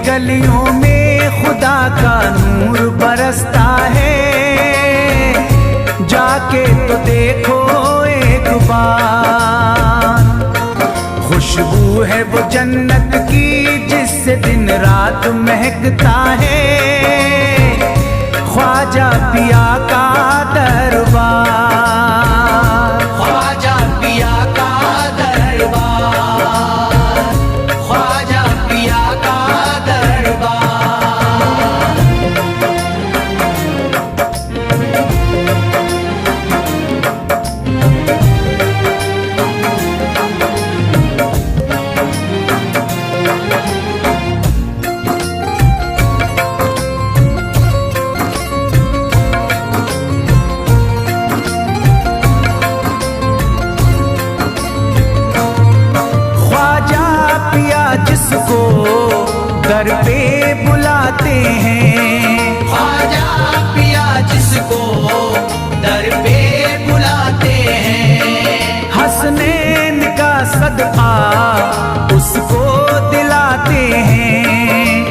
गलियों में खुदा का नूर बरसता है, जाके तो देखो एक बार। खुशबू है वो जन्नत की जिससे दिन रात महकता है, ख्वाजा पिया का दरबार, ख्वाजा पिया का दरबार, ख्वाजा पिया का दरबार। जिसको दर पे बुलाते हैं, ख्वाजा पिया जिसको दर पे बुलाते हैं, हसनैन का सदका उसको दिलाते हैं,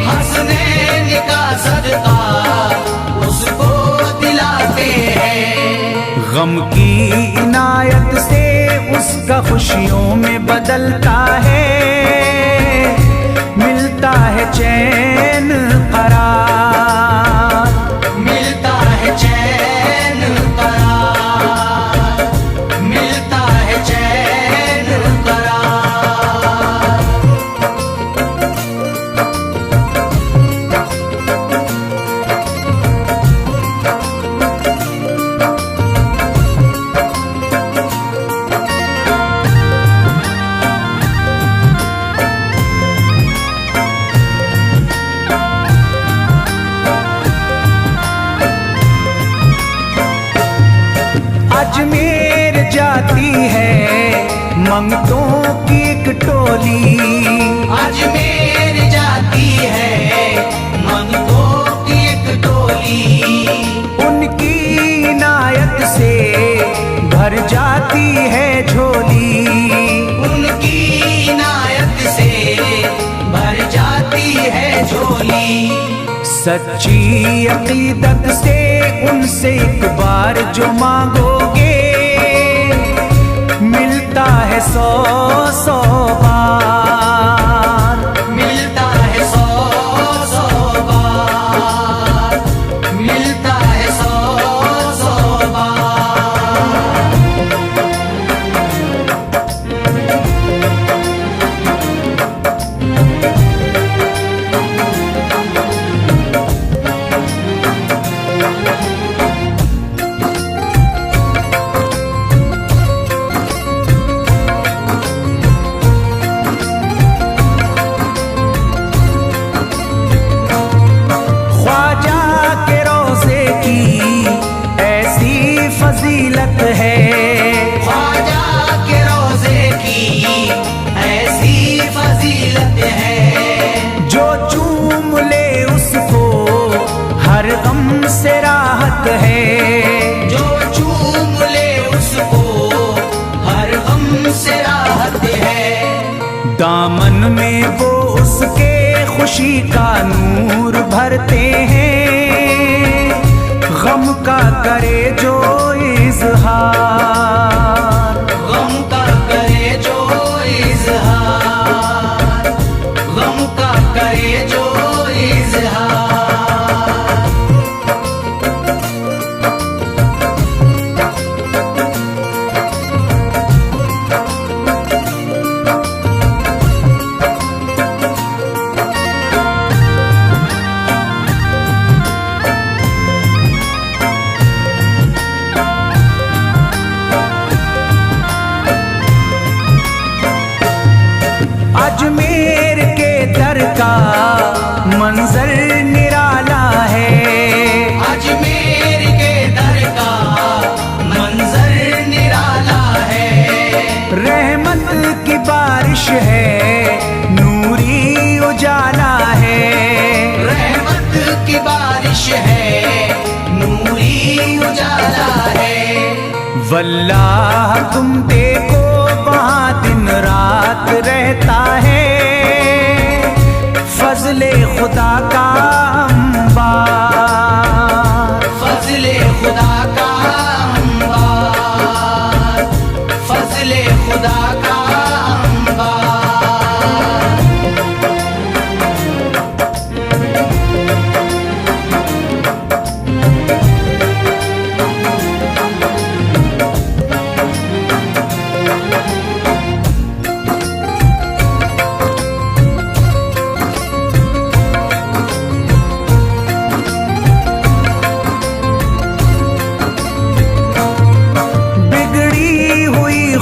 हसनैन का सदका उसको दिलाते हैं। गम की इनायत से उसका खुशियों में बदलता है, मिलता है चैन करार, मिलता है चैन करार, मिलता है चैन करार। अजमेर जाती है मंगतों की एक टोली, अजमेर जाती है मंगतों की एक टोली, उनकी इनायत से भर जाती है झोली, उनकी इनायत से भर जाती है झोली। सच्ची अकीदत से उनसे एक बार जो मांगोगे, मिलता है 100 बार, मिलता है 100 बार, मिलता है 100 बार। फजीलत है, ख्वाजा के रोज़े की ऐसी फजीलत है, जो चूम ले उसको हर गम से राहत है, जो चूम ले उसको हर गम से राहत है। दामन में वो उसके खुशी का नूर भरते हैं, गम का करे जो इजहार, गम का करे जो इजहार, गम का करे जो इजहार। अजमेर के दर का मंजर निराला है, अजमेर के दर का मंजर निराला है, रहमत की बारिश है नूरी उजाला है, रहमत की बारिश है नूरी उजाला है। वल्लाह तुम देखो वहाँ दिन रात रहता है, फजले खुदा का अंबार, फजले खुदा का अंबार, फजले खुदा का अंबार।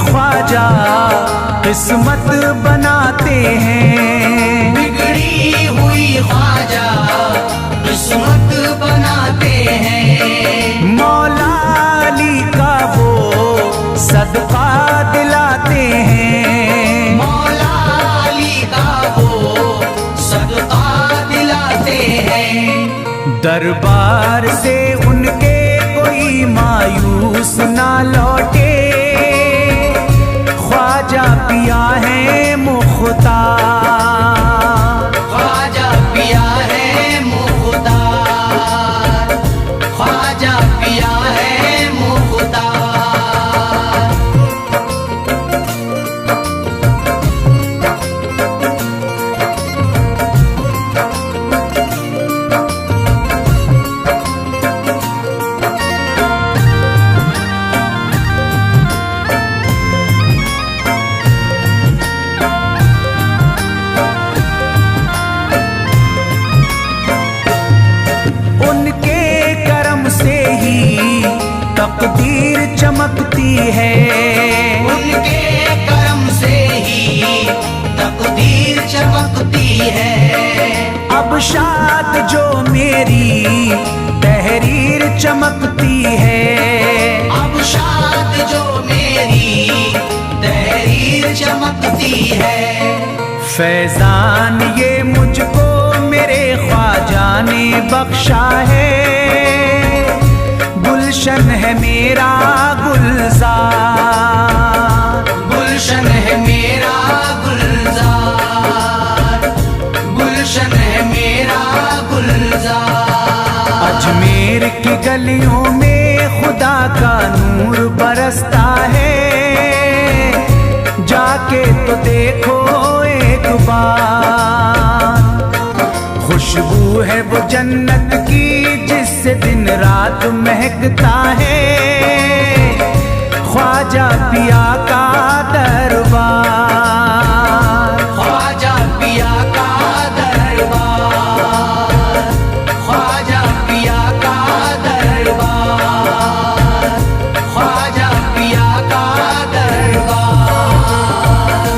ख्वाजा किस्मत बनाते हैं, बिगड़ी हुई ख्वाजा किस्मत बनाते हैं। मौला अली का वो सदका दिलाते हैं, मौला अली का वो सदका दिलाते हैं। दरबार से उनके कोई मायूस ना लौटे, ख्वाजा पिया है मुख्तार, ख्वाजा पिया है मुख्तार, ख्वाजा पिया है मुख्तार। तकदीर चमकती है, उनके करम से ही तकदीर चमकती है। अब शाद जो मेरी तहरीर चमकती है, अब शाद जो मेरी तहरीर चमकती है। फैजान ये मुझको मेरे ख्वाजा ने बख्शा है, गुलशन है मेरा गुलजार, गुलशन है मेरा गुलजार, गुलशन है मेरा गुलजार। अजमेर की गलियों में खुदा का नूर बरसता है, जाके तो देखो एक बार। खुशबू है वो जन्नत की जिससे दिन रात महकता है, ख्वाजा पिया का दरबार, ख्वाजा पिया का दरबार, ख्वाजा पिया का दरबार, ख्वाजा पिया का दरबार।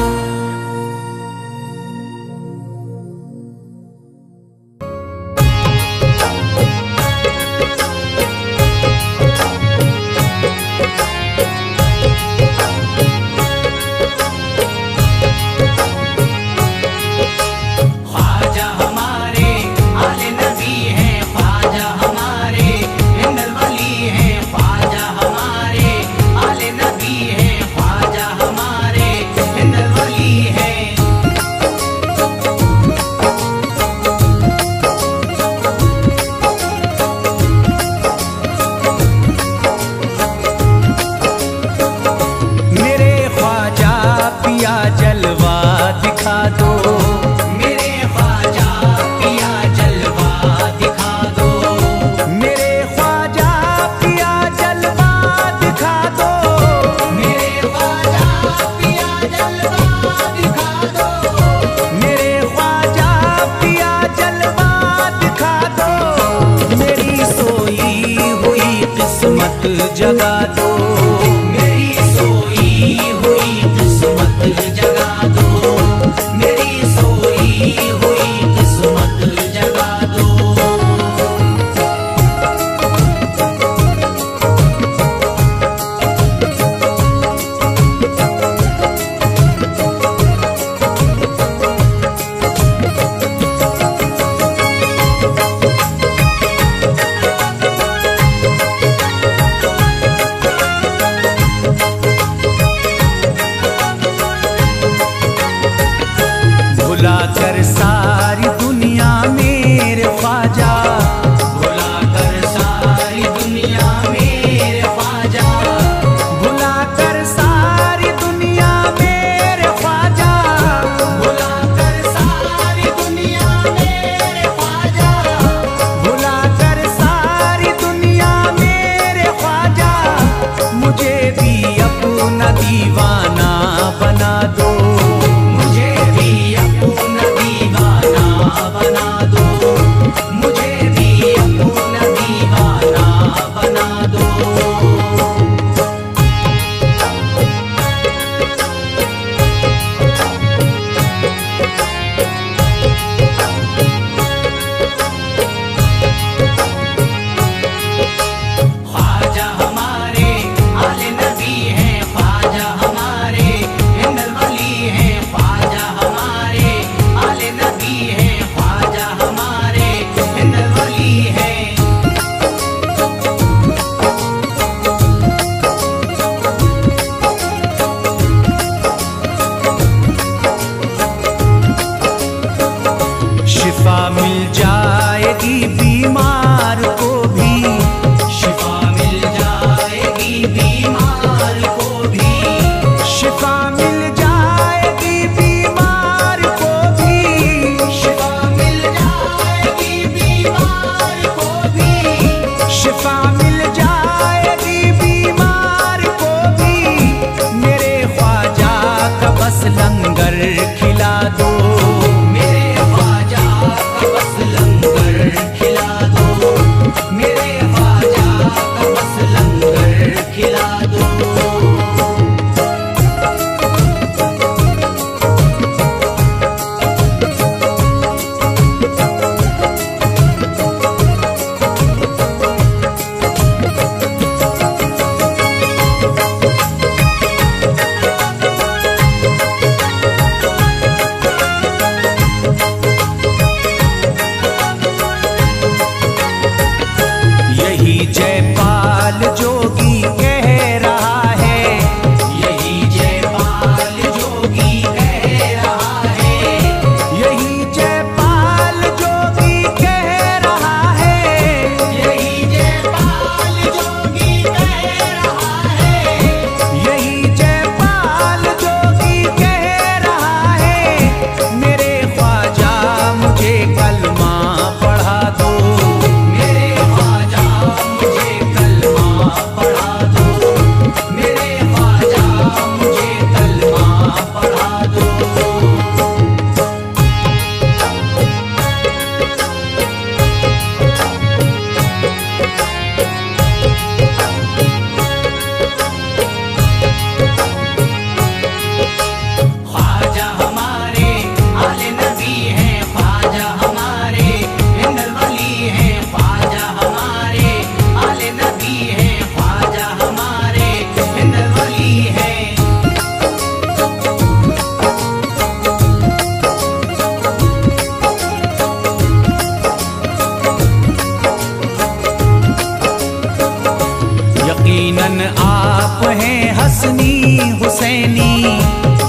आप हैं हसनी हुसैनी,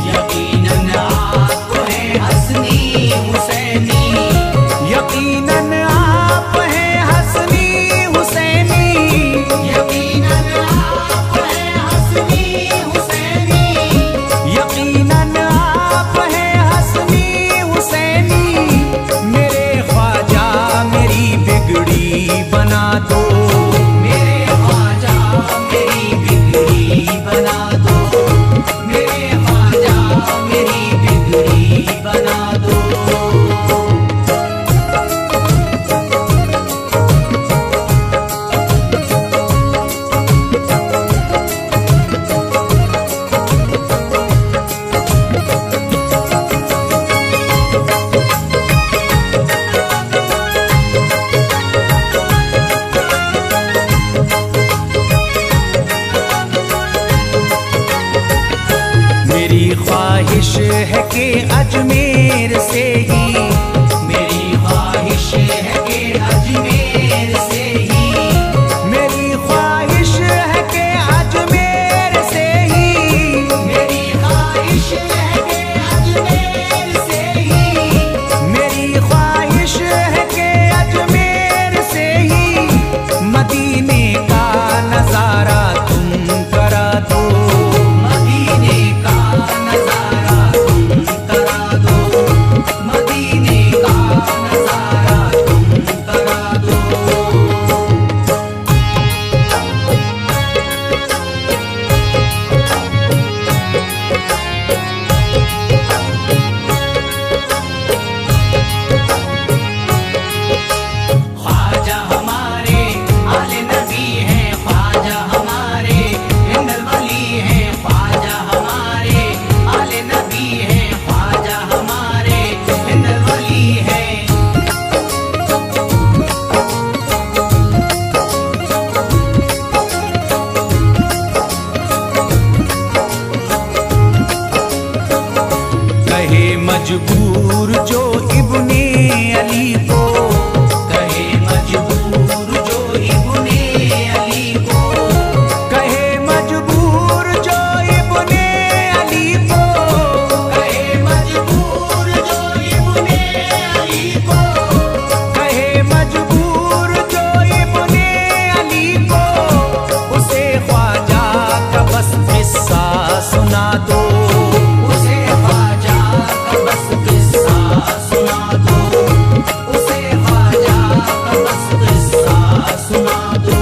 यकीनन आप हैं हसनी हुसैनी, यकीनन आप हैं हसनी हुसैनी, यकीनन आप हैं हसनी हुसैनी, यकीनन आप हैं हसनी हुसैनी। मेरे ख्वाजा मेरी बिगड़ी बना दो, मेरे ख्वाजा मेरी बिगड़ी बना दो, मेरे ख्वाजा मेरी बिगड़ी बना दो। मेरी ख्वाहिश है कि अजमेर से ही, मेरी ख्वाहिश है कि अजमेर से ही, मेरी ख्वाहिश है कि अजमेर से ही, मेरी ख्वाहिश है कि अजमेर से ही, मेरी ख्वाहिश है कि अजमेर से ही मदीने का नजारा तुम करा दो, मदीने का नजारा तुम करा दो, मदीने का नजारा तुम करा दो। ख्वाजा हमारे आले नबी हैं, ख्वाजा हमारे हिंदल वली हैं, ख्वाजा हमारे आले नबी हैं, ख्वाजा हमारे हिंदल वली हैं। कहे मजबूर जो इब्ने अली को, कहे मजबूर जो इब्ने अली को, कहे मजबूर जो इब्ने अली को, कहे मजबूर जो इब्ने अली को, कहे मजबूर जो इब्ने अली को, उसे ख्वाजा का बस किस्सा सुना दो, उसे ख्वाजा का बस किस्सा सुना दो, उसे ख्वाजा का बस किस्सा सुना दो।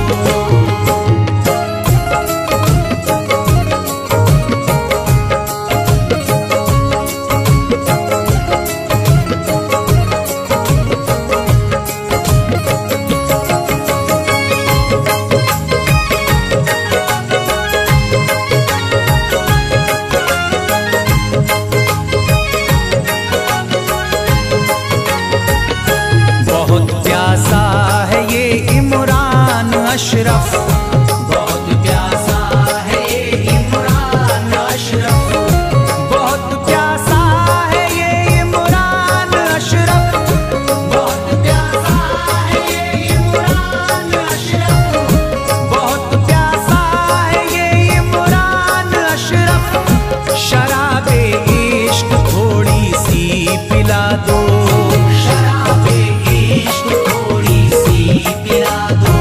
बहुत प्यासा है ये इमरान अशरफ, बहुत प्यासा है ये इमरान अशरफ, बहुत प्यासा है ये इमरान अशरफ, बहुत प्यासा है ये इमरान अशरफ, बहुत प्यासा है ये इमरान अशरफ। शराबे इश्क थोड़ी सी पिला दो, शराबे इश्क थोड़ी सी पिला दो,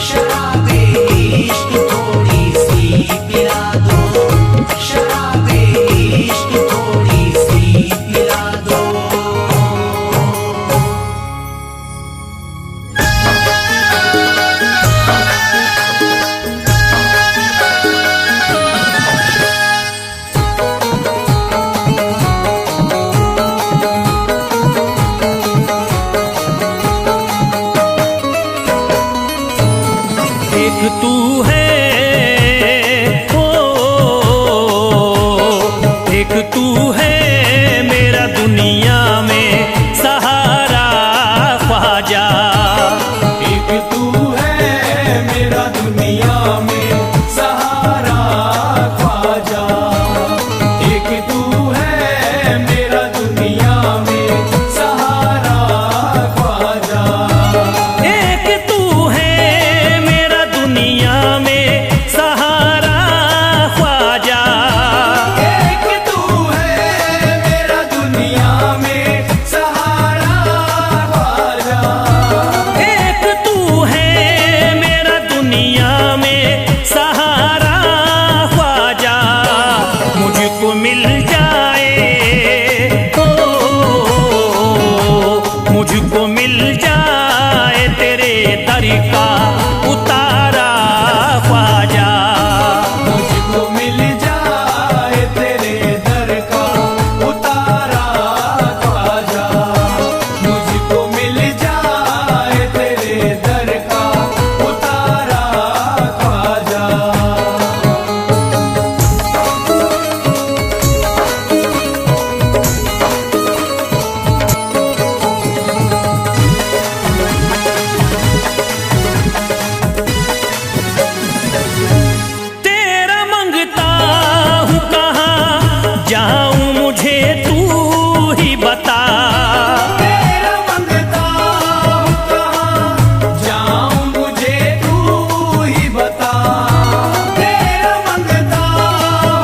शराबे इश्क थोड़ी सी पिला दो, शराबे इश्क थोड़ी सी पिला दो। एक तू है ओ, एक तू है मेरा दुनिया में सहारा ख्वाजा, एक तू है मेरा दुनिया में सहारा ख्वाजा, एक तू है मेरा दुनिया में सहारा ख्वाजा, एक तू है मेरा दुनिया में सहारा उतारा ख्वाजा। मुझको मिल जाए तेरे दर का उतारा ख्वाजा, मुझको मिल जाए तेरे दर का उतारा ख्वाजा। तेरा मंगता हूँ कहाँ जाऊँ मुझे तू ही बता। तेरा मंगता हूँ कहाँ जाऊँ मुझे तू ही बता। तेरा मंगता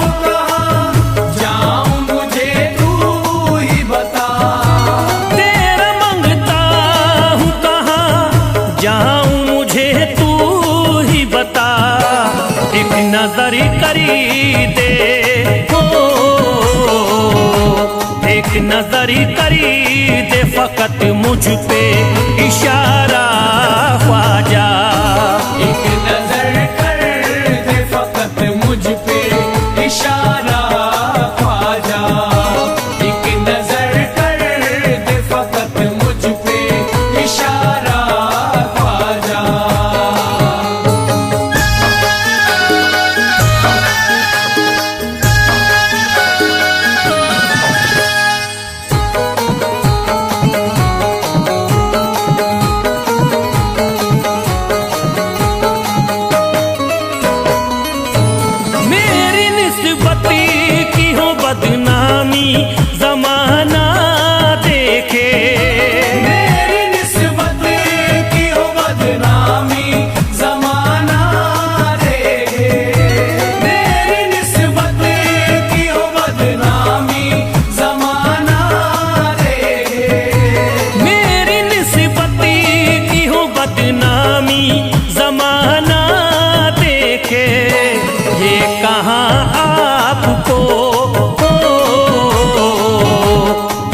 हूँ कहाँ जाऊँ मुझे तू ही बता। तेरा मंगता हूँ कहाँ जाऊँ मुझे तू ही बता। एक नजर करी दे हो, एक नजर करी दे फकत मुझ पे इशारा ख्वाजा। एक नजर कर दे फकत मुझ पे इशारा ख्वाजा। एक नजर कर दे फकत मुझ पे इशारा ख्वाजा। मेरी निस्बत की हो बदनामी जमाना देखे। मेरी निस्बत की हो बदनामी जमाना देखे। मेरी निस्बत की हो बदनामी जमाना देखे। मेरी निस्बत की हो बदनामी जमाना देखे। ये कहाँ आपको हो,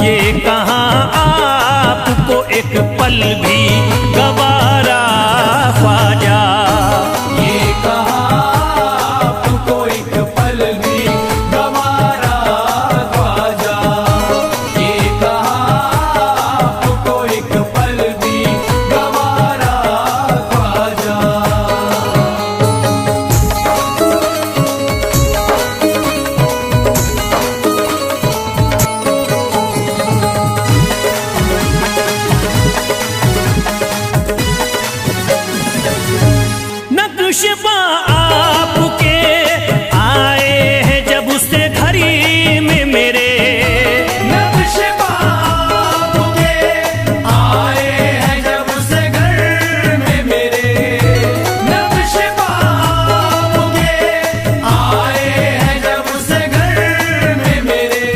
ये कहाँ आपको एक पल भी गवारा ख्वाजा। ये कहाँ आपको एक पल भी गवारा ख्वाजा। ये कहाँ आपको एक पल भी गवारा ख्वाजा। नक्श पा आपके आए हैं जब से घड़ी में मेरे। नक्श आपके आए हैं जब से घर में मेरे। नक्श आपके आए हैं जब से घर में मेरे।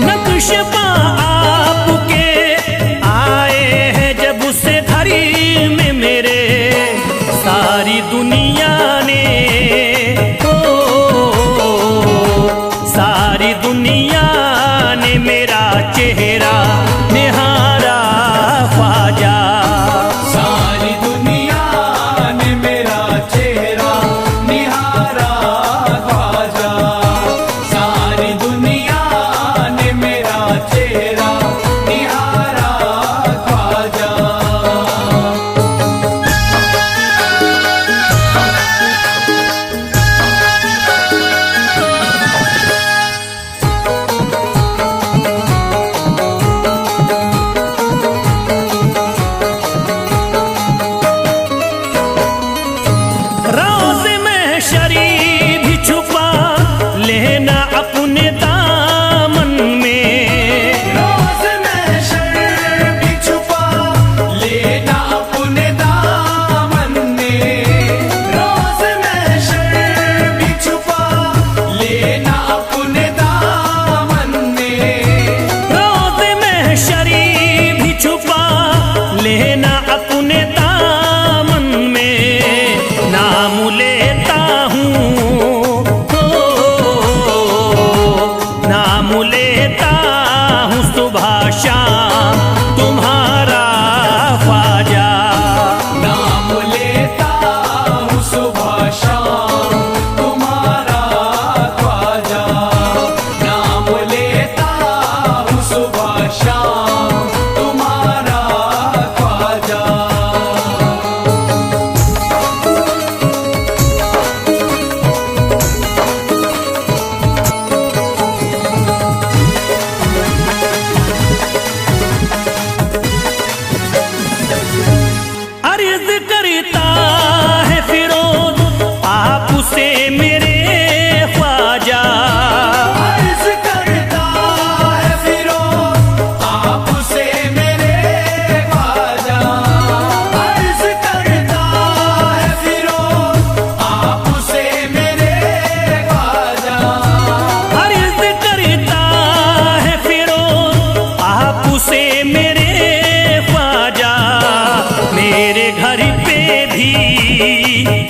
नक्श पा आपके आए हैं जब से घड़ी में मेरे। सारी दुनिया ने हो, सारी दुनिया ने मेरा चेहरा निहारा ख्वाजा। सारी दुनिया ने मेरा चेहरा निहारा ख्वाजा। सारी दुनिया ने मेरा चेहरा निहारा ख्वाजा।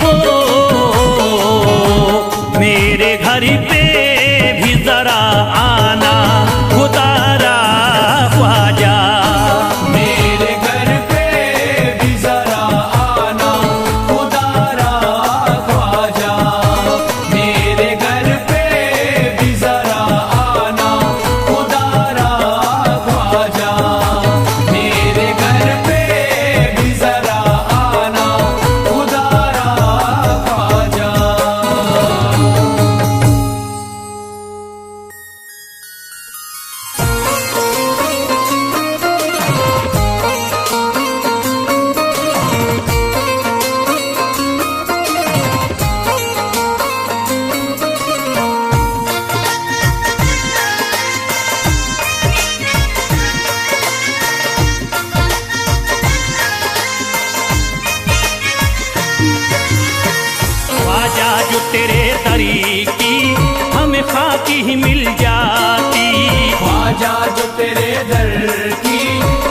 हो मेरे घर पे भी जरा आना खुदारा ख्वाजा। मेरे घर पे भी जरा आना खुदारा ख्वाजा। मेरे घर पे भी जरा आना खुदारा ख्वाजा। मेरे घर पे भी जरा आना खुदारा ख्वाजा। ख्वाजा जो तेरे दरी की हमें खाकी ही मिल जाती। ख्वाजा जो तेरे दर की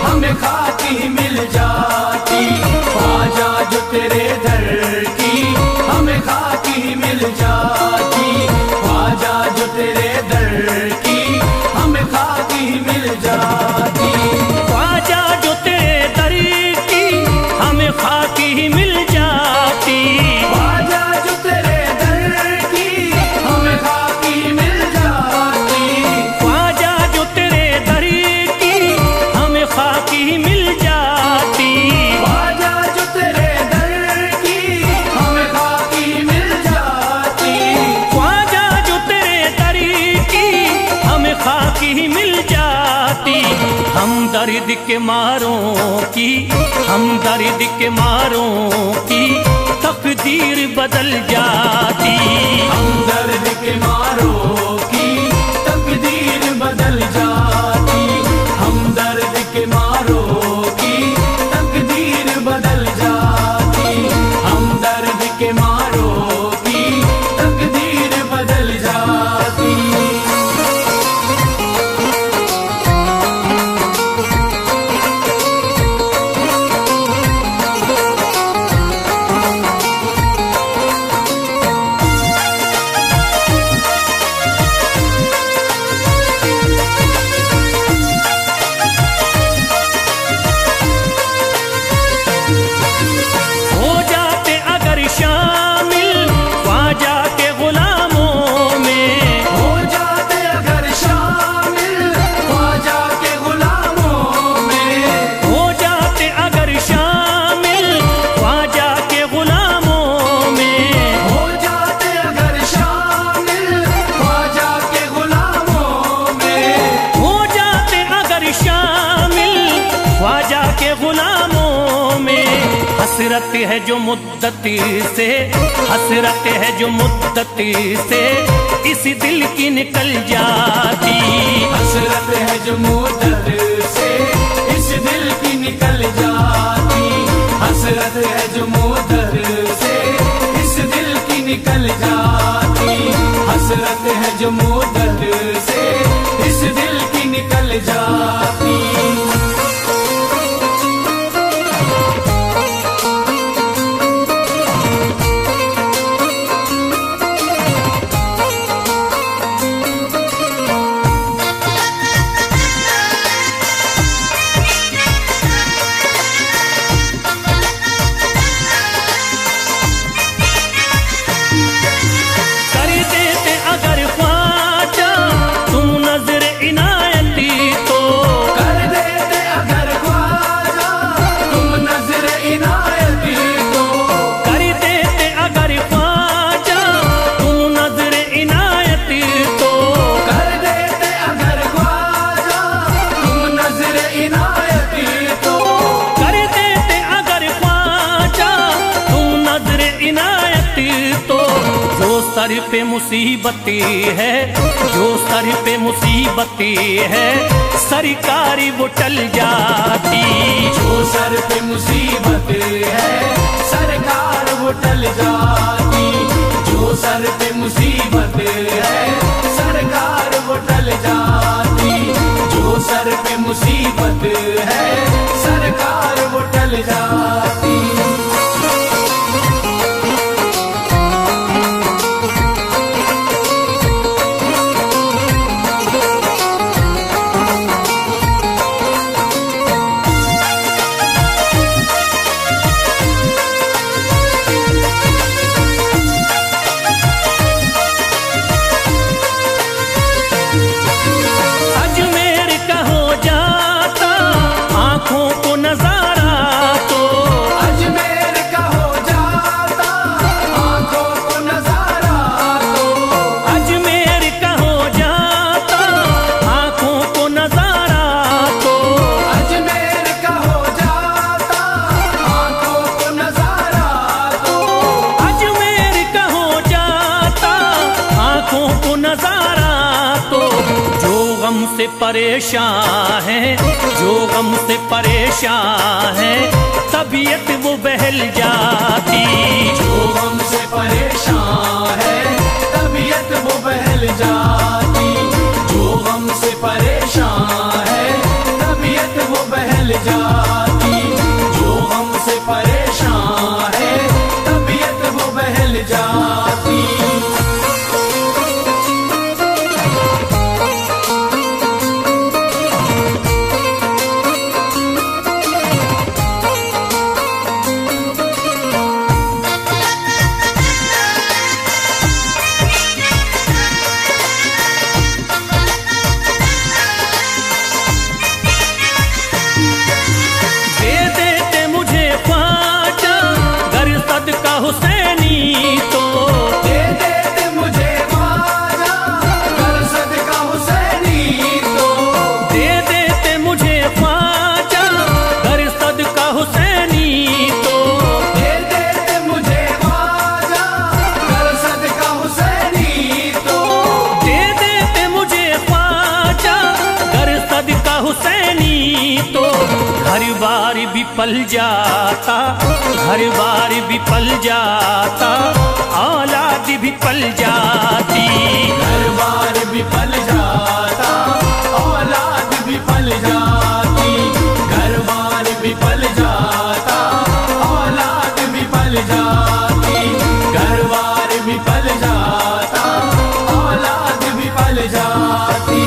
हमें खाकी ही मिल जाती। ख्वाजा जो तेरे दर की हमें खाकी ही मिल जाती। ख्वाजा जो तेरे दर की हमें खाकी ही मिल जाती। ख्वाजा जो तेरे दरी की हमें खाकी ही मिल जाती। ख्वाजा जो तेरे दर की हमें खाकी ही मिल जाती। ख्वाजा जो तेरे दरी की हमें खाकी ही मिल जाती। ख्वाजा जो तेरे दर की हमें खाकी ही मिल जाती। ख्वाजा जो तेरे दरी की हमें खाकी ही मिल जाती। हम दर्द के मारों की, हम दर्द के मारों की तकदीर बदल जाती। हम दर्द के मारों की तकदीर बदल जाती। हम दर्द के मारों की तकदीर बदल जाती। हम दर्द के मारों की तकदीर बदल जाती। हो जाते अगर शामिल ख्वाजा के गुलामों में। हो जाते अगर शामिल ख्वाजा के गुलामों में। हो जाते अगर शामिल ख्वाजा के गुलामों में। हो जाते अगर शामिल ख्वाजा के गुलामों में। हो जाते अगर शामिल ख्वाजा के गुलामों में। हसरत है जो मुद्दती से, हसरत है जो मुद्दती से इस दिल की निकल जाती। हसरत है जो मुद्दत से इस दिल की निकल जाती। हसरत है जो मुद्दत से इस दिल की निकल जाती। हसरत है जो मुद्दत से इस दिल की निकल जाती। कर देते अगर ख्वाजा तुम नजर इनायती तो। कर देते अगर ख्वाजा तुम नजर इनायती तो। कर देते अगर ख्वाजा तुम नजर इनायती तो। कर देते अगर ख्वाजा तुम नजर इनायती तो। कर देते अगर ख्वाजा तुम नजर इनायती तो। जो सर पे मुसीबती है, जो सर पे मुसीबती है सरकारी वो टल जाती। जो सर पे मुसीबत है सरकार वो टल जाती। जो सर पे मुसीबत है सरकार वो टल जाती। जो सर पे मुसीबत है सरकार वो टल जाती। परेशान हैं, जो गम से परेशान हैं, तबीयत वो बहल जाती। जो गम से परेशान है तबीयत वो बहल जाती। जो गम से परेशान है तबीयत वो बहल जाती। जो गम से परेशान है तबीयत वो बहल जाती। हुसैनी तो दे देते मुझे ख्वाजा कर सदका हुसैनी तो। दे देते मुझे ख्वाजा कर सदका हुसैनी तो। दे देते मुझे ख्वाजा कर सदका हुसैनी तो। दे देते मुझे ख्वाजा कर सदका हुसैनी तो। घर बार भी पल जाता, घर बार भी पल जाता, औलाद भी पल जाती। घर बार भी पल जाता औलाद भी पल जाती। घर बार भी पल जाता औलाद भी पल जाती। घर बार भी पल जाता औलाद भी पल जाती।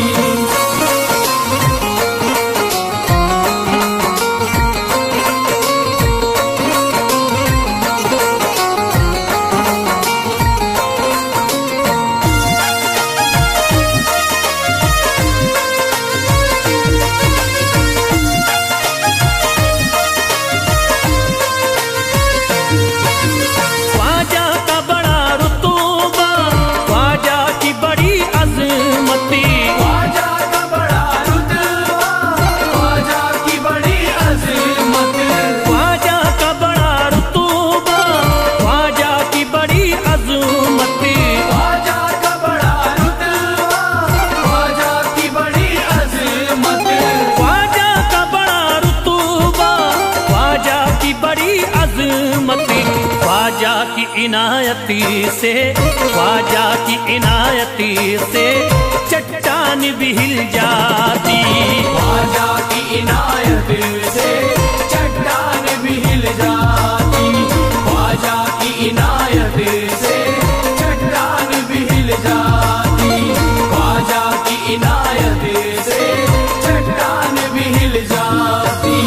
ख्वाजा की इनायती से, ख्वाजा की इनायती से चट्टान भी हिल जाती। ख्वाजा की इनायत से चट्टान भी हिल जाती। ख्वाजा की इनायत से चट्टान भी हिल जाती। ख्वाजा की इनायत से चट्टान भी हिल जाती।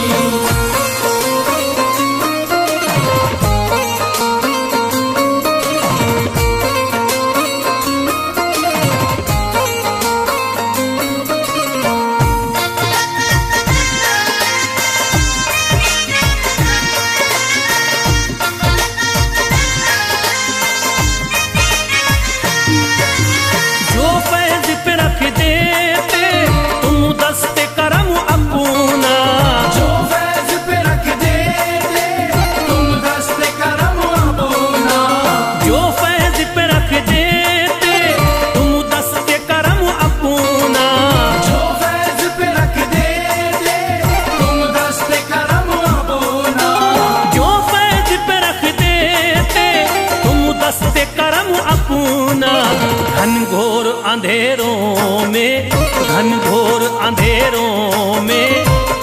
घनघोर अंधेरों में, घनघोर अंधेरों में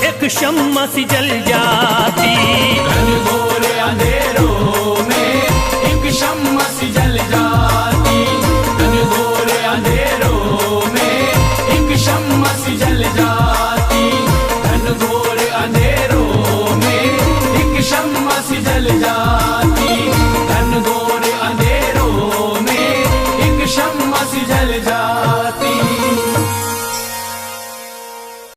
एक शम्मा सी जल जाती।